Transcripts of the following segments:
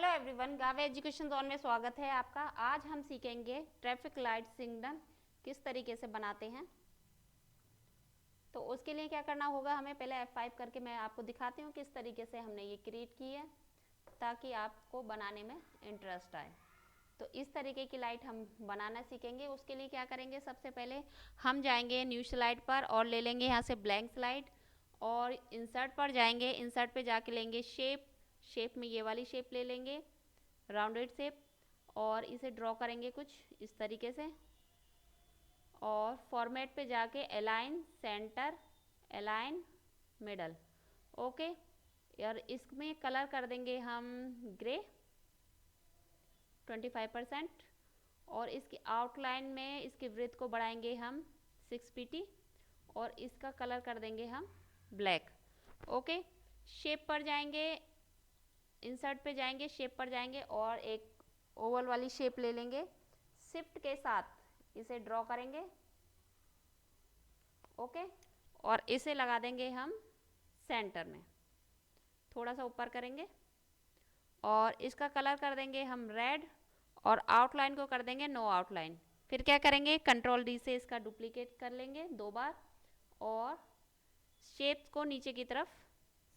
Hello everyone, गावे education zone में स्वागत है आपका। आज हम सीखेंगे ट्रैफिक लाइट सिग्नल किस तरीके से बनाते हैं। तो उसके लिए क्या करना होगा, हमें पहले F5 करके मैं आपको दिखाती हूँ किस तरीके से हमने ये क्रिएट की है, ताकि आपको बनाने में इंटरेस्ट आए। तो इस तरीके की लाइट हम बनाना सीखेंगे। उसके लिए क्या करेंगे, सबसे पहले हम जाएंगे न्यू स्लाइड पर और ले लेंगे यहाँ से ब्लैंक स्लाइड और इंसर्ट पर जाएंगे। इंसर्ट पे जाके लेंगे शेप में ये वाली शेप ले लेंगे, राउंडेड शेप, और इसे ड्रॉ करेंगे कुछ इस तरीके से। और फॉर्मेट पे जाके align centre, align middle, okay. और इसमें कलर कर देंगे हम ग्रे 25%। और इसकी आउटलाइन में इसकी ब्रेथ को बढ़ाएंगे हम 6 pt और इसका कलर कर देंगे हम ब्लैक, ओके। शेप पर जाएंगे, इंसर्ट पे जाएंगे, शेप पर जाएंगे और एक ओवल वाली शेप ले लेंगे। शिफ्ट के साथ इसे ड्रॉ करेंगे, ओके। और इसे लगा देंगे हम सेंटर में, थोड़ा सा ऊपर करेंगे और इसका कलर कर देंगे हम रेड और आउटलाइन को कर देंगे नो आउटलाइन। फिर क्या करेंगे, कंट्रोल डी से इसका डुप्लीकेट कर लेंगे 2 बार और शेप को नीचे की तरफ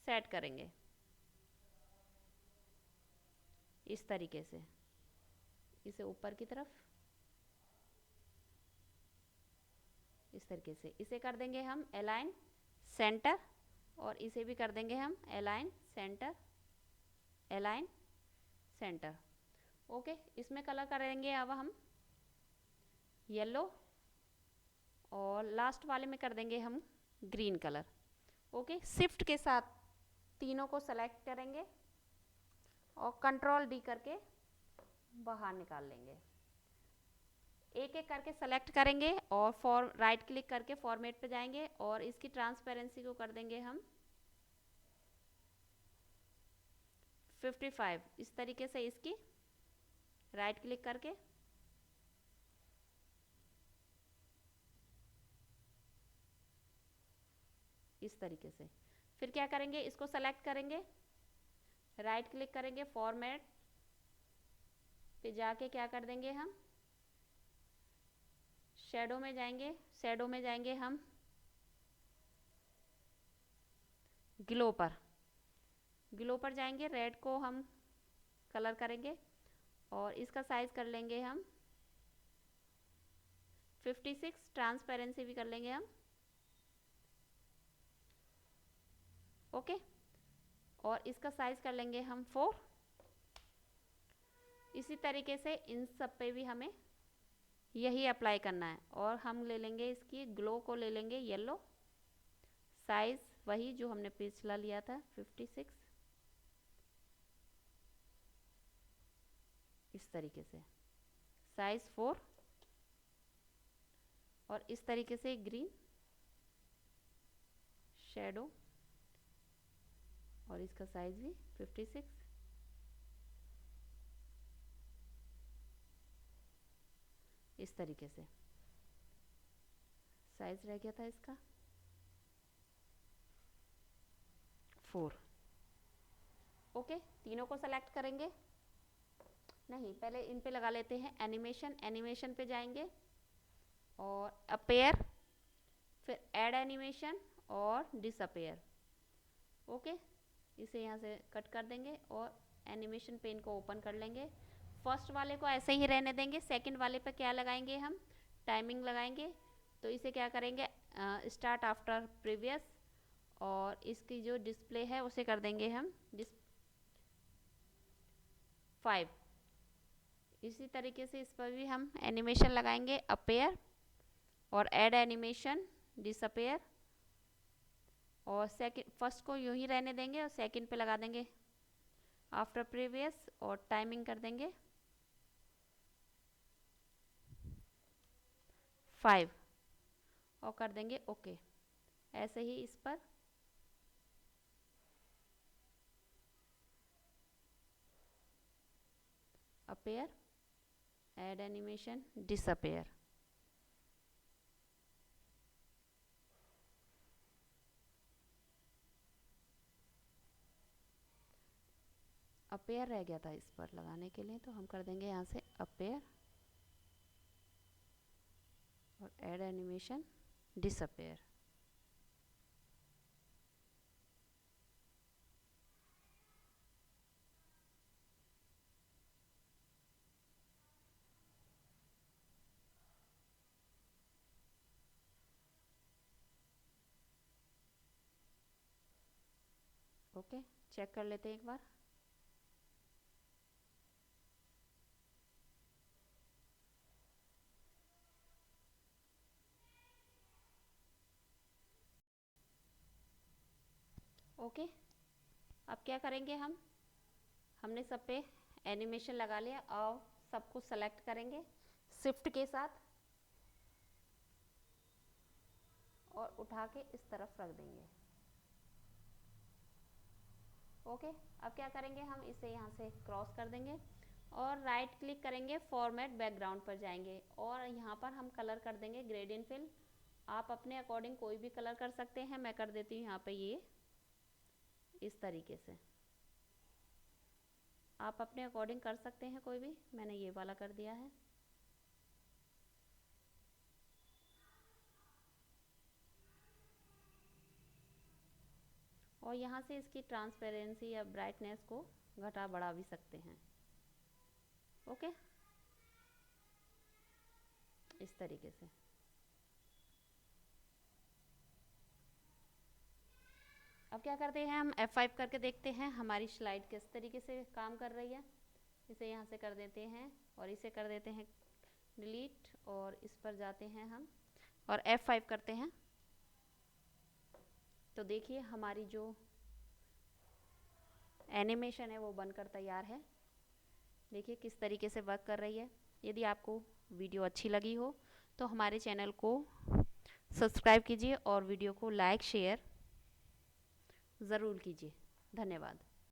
सेट करेंगे इस तरीके से, इसे ऊपर की तरफ इस तरीके से। इसे कर देंगे हम अलाइन सेंटर और इसे भी कर देंगे हम align centre, align centre, okay. इसमें कलर करेंगे अब हम येलो और लास्ट वाले में कर देंगे हम ग्रीन कलर, ओके। शिफ्ट के साथ तीनों को सेलेक्ट करेंगे और कंट्रोल डी करके बाहर निकाल लेंगे। एक एक करके सेलेक्ट करेंगे और राइट क्लिक करके फॉर्मेट पे जाएंगे और इसकी ट्रांसपेरेंसी को कर देंगे हम 55। इस तरीके से इसकी राइट क्लिक करके इस तरीके से। फिर क्या करेंगे, इसको सेलेक्ट करेंगे, राइट क्लिक करेंगे, फॉर्मेट पे जाके क्या कर देंगे हम शैडो में जाएंगे, शैडो में जाएंगे हम ग्लो पर जाएंगे, रेड को हम कलर करेंगे और इसका साइज कर लेंगे हम 56। ट्रांसपेरेंसी भी कर लेंगे हम, ओके। और इसका साइज कर लेंगे हम 4। इसी तरीके से इन सब पे भी हमें यही अप्लाई करना है। और हम ले लेंगे इसकी ग्लो को ले लेंगे येलो, साइज वही जो हमने पिछला लिया था 56, इस तरीके से साइज 4। और इस तरीके से ग्रीन शैडो और इसका साइज भी 56, इस तरीके से साइज रह गया था इसका 4, ओके। तीनों को सेलेक्ट करेंगे, नहीं पहले इन पे लगा लेते हैं एनिमेशन। एनिमेशन पे जाएंगे और अपेयर, फिर ऐड एनिमेशन और डिसअपेयर, ओके। इसे यहाँ से कट कर देंगे और एनिमेशन पेन को ओपन कर लेंगे। फर्स्ट वाले को ऐसे ही रहने देंगे, सेकंड वाले पे क्या लगाएंगे हम टाइमिंग लगाएंगे। तो इसे क्या करेंगे, स्टार्ट आफ्टर प्रीवियस, और इसकी जो डिस्प्ले है उसे कर देंगे हम 5। इसी तरीके से इस पर भी हम एनिमेशन लगाएंगे, अपेयर और ऐड एनिमेशन, डिसअपेयर। और सेकंड फर्स्ट को यूं ही रहने देंगे और सेकंड पे लगा देंगे आफ्टर प्रीवियस और टाइमिंग कर देंगे 5 और कर देंगे ओके। ऐसे ही इस पर appear, add animation, disappear, appear रह गया था इस पर लगाने के लिए, तो हम कर देंगे यहाँ से अपेयर और add animation disappear. Okay, check कर लेते हैं एक बार। ओके, अब क्या करेंगे हमने सब पे एनिमेशन लगा लिया और सबको सेलेक्ट करेंगे शिफ्ट के साथ और उठा के इस तरफ रख देंगे। ओके, अब क्या करेंगे, हम इसे यहाँ से क्रॉस कर देंगे और राइट क्लिक करेंगे, फॉर्मेट बैकग्राउंड पर जाएंगे और यहाँ पर हम कलर कर देंगे ग्रेडियंट फिल। आप अपने अकॉर्डिंग कोई भी कलर कर सकते हैं, मैं कर देती हूँ यहाँ पे ये इस तरीके से। आप अपने अकॉर्डिंग कर सकते हैं कोई भी, मैंने ये वाला कर दिया है। और यहाँ से इसकी ट्रांसपेरेंसी या ब्राइटनेस को घटा बढ़ा भी सकते हैं। ओके, इस तरीके से। अब क्या करते हैं, हम F5 करके देखते हैं हमारी स्लाइड किस तरीके से काम कर रही है। इसे यहाँ से कर देते हैं और इसे कर देते हैं डिलीट और इस पर जाते हैं हम और F5 करते हैं। तो देखिए हमारी जो एनिमेशन है वो बनकर तैयार है। देखिए किस तरीके से वर्क कर रही है। यदि आपको वीडियो अच्छी लगी हो तो हमारे चैनल को सब्सक्राइब कीजिए और वीडियो को लाइक शेयर ज़रूर कीजिए। धन्यवाद।